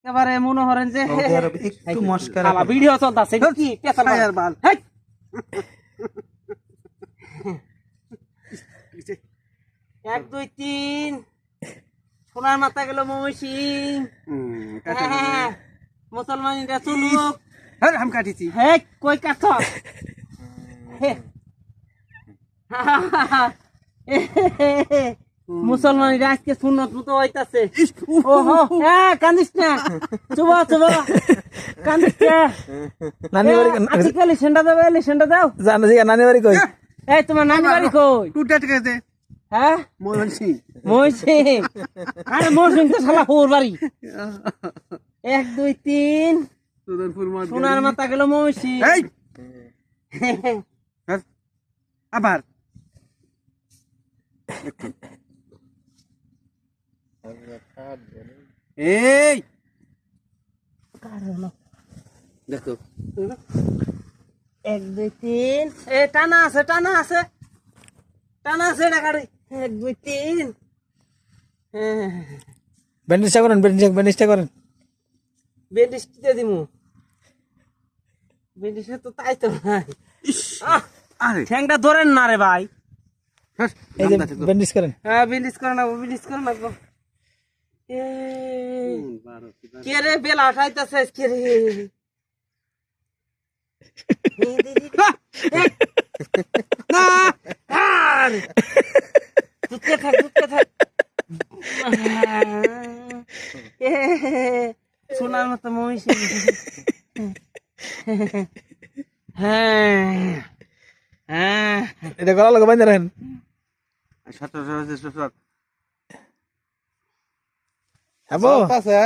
একেবারে মনে করেন যে একটু মস্কারা শালা ভিডিও চলতেছে কি পেছাল খায়ার বাল। হেই! 1 2 3 সোনার মাথা গেল ময়মনসিং হ্যাঁ মুসলমানিরা চলুক হ্যাঁ আমি কাটিছি হে কই কাছ মুসলমানিরা আজকে সুন্নত মতো হইতাছে ওহো হ্যাঁ কান্দিস না চুবা চুবা কান্দিস না নানি বাড়ি আজকে লিসেন্ডা দাও জানা জি নানি বাড়ি কই এই তোমার নানি বাড়ি কই টুটা টিকেছে হ্যাঁ ময়মনসিং ময়মনসিং আরে ময়মনসিং তো শালা হোর বাড়ি 1 2 3 সুদনপুর মাঠ সোনার মাথা গেল ময়মনসিং এই আবার এই দেখো 1 2 3 এ টানা আছে এটা গাড়ি 1 2 3 ব্যান্ডেজটা করেন ব্যান্ডেজটা করেন বেন্ডিশ কিতে দিমু বেন্ডিশে তো তাই তো নাই আরে ঠ্যাংটা ধরেন না রে ভাই এই যে ব্যান্ডেজ করেন হ্যাঁ বেন্ডিশ করে না গো এ কে রে বেলা উঠাইতেছে কে রে না দুধকে থাক সোনার মতো মহিষী হ্যাঁ এটা গলা লাগা বাইন্দা রাখেন সত্তর হ্যাঁ আছে